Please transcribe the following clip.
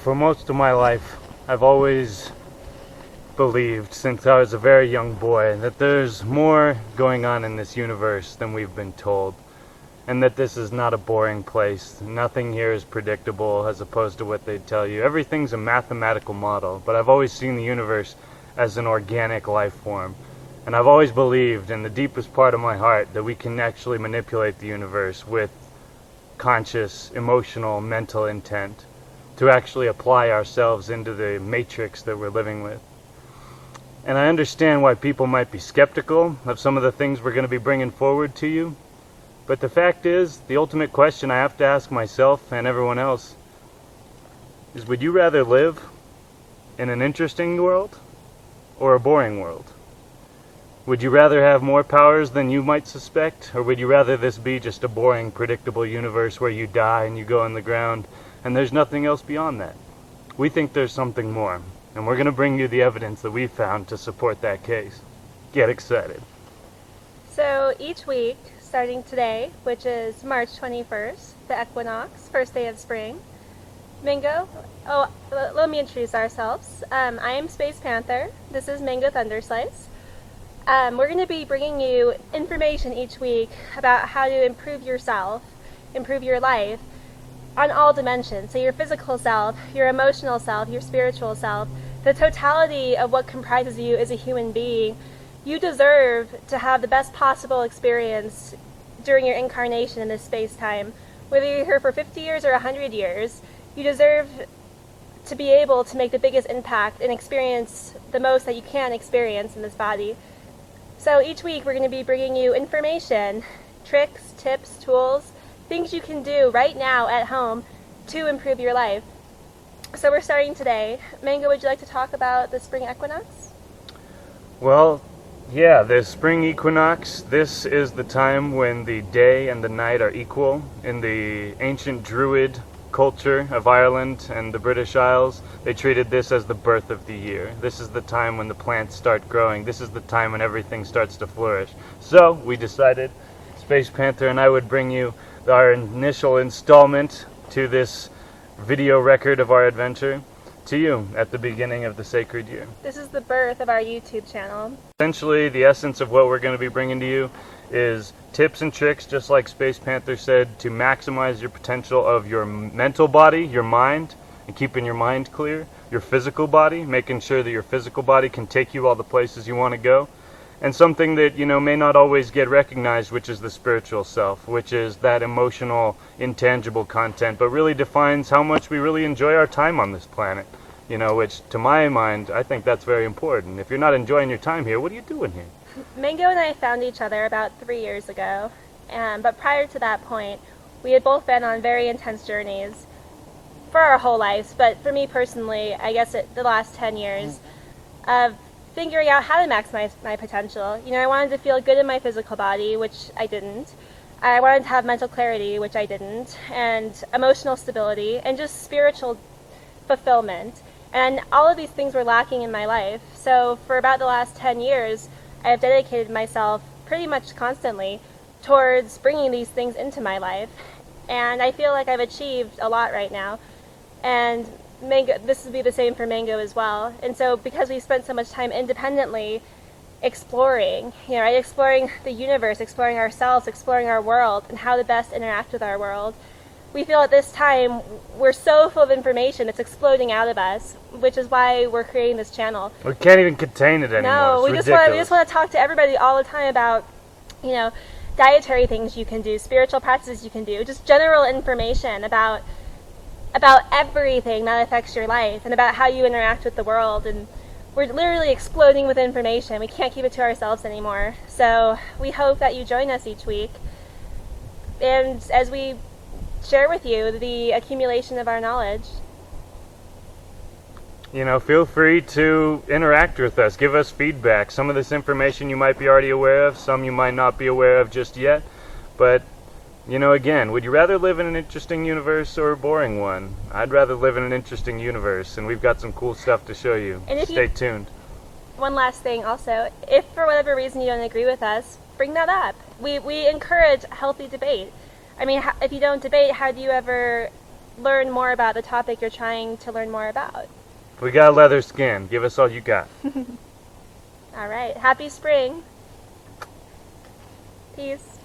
for most of my life, I've always believed, since I was a very young boy, that there's more going on in this universe than we've been told, and that this is not a boring place. Nothing here is predictable as opposed to what they tell you. Everything's a mathematical model, but I've always seen the universe as an organic life form. And I've always believed in the deepest part of my heart that we can actually manipulate the universe with conscious, emotional, mental intent to actually apply ourselves into the matrix that we're living with. And I understand why people might be skeptical of some of the things we're going to be bringing forward to you. But the fact is, the ultimate question I have to ask myself and everyone else is, would you rather live in an interesting world or a boring world? Would you rather have more powers than you might suspect, or would you rather this be just a boring, predictable universe where you die and you go on the ground and there's nothing else beyond that? We think there's something more, and we're going to bring you the evidence that we found to support that case. Get excited. So each week, starting today, which is March 21st, the equinox, first day of spring, Mango, let me introduce ourselves. I am Space Panther. This is Mango Thunderslice. We're going to be bringing you information each week about how to improve yourself, improve your life on all dimensions. So your physical self, your emotional self, your spiritual self, the totality of what comprises you as a human being. You deserve to have the best possible experience during your incarnation in this space-time. Whether you're here for 50 years or 100 years, you deserve to be able to make the biggest impact and experience the most that you can experience in this body. So each week we're going to be bringing you information, tricks, tips, tools, things you can do right now at home to improve your life. So we're starting today. Mango, would you like to talk about the spring equinox? Well, yeah, the spring equinox, this is the time when the day and the night are equal. In the ancient Druid culture of Ireland and the British Isles, they treated this as the birth of the year. This is the time when the plants start growing. This is the time when everything starts to flourish. So we decided, Space Panther and I would bring you our initial installment to this video record of our adventure to you at the beginning of the sacred year. This is the birth of our YouTube channel. Essentially, the essence of what we're going to be bringing to you is tips and tricks, just like Space Panther said, to maximize your potential of your mental body, your mind, and keeping your mind clear, your physical body, making sure that your physical body can take you all the places you want to go, and something that, may not always get recognized, which is the spiritual self, which is that emotional, intangible content, but really defines how much we really enjoy our time on this planet, which, to my mind, I think that's very important. If you're not enjoying your time here, what are you doing here? Mango and I found each other about 3 years ago, but prior to that point, we had both been on very intense journeys for our whole lives, but for me personally, I guess the last 10 years of figuring out how to maximize my potential. I wanted to feel good in my physical body, which I didn't. I wanted to have mental clarity, which I didn't, and emotional stability, and just spiritual fulfillment. And all of these things were lacking in my life. So for about the last 10 years, I have dedicated myself pretty much constantly towards bringing these things into my life. And I feel like I've achieved a lot right now. And Mango, this would be the same for Mango as well. And so because we spent so much time independently exploring, exploring the universe, exploring ourselves, exploring our world, and how to best interact with our world, we feel at this time we're so full of information, it's exploding out of us, which is why we're creating this channel. We can't even contain it anymore. No, we just want to talk to everybody all the time about, dietary things you can do, spiritual practices you can do, just general information about everything that affects your life and about how you interact with the world. And we're literally exploding with information. We can't keep it to ourselves anymore. So we hope that you join us each week, and as we share with you the accumulation of our knowledge. Feel free to interact with us. Give us feedback. Some of this information you might be already aware of, some you might not be aware of just yet. But, again, would you rather live in an interesting universe or a boring one? I'd rather live in an interesting universe, and we've got some cool stuff to show you. Stay tuned. One last thing also, if for whatever reason you don't agree with us, bring that up. We encourage healthy debate. I mean, if you don't debate, how do you ever learn more about the topic you're trying to learn more about. We got leather skin. Give us all you got. All right. Happy spring. Peace.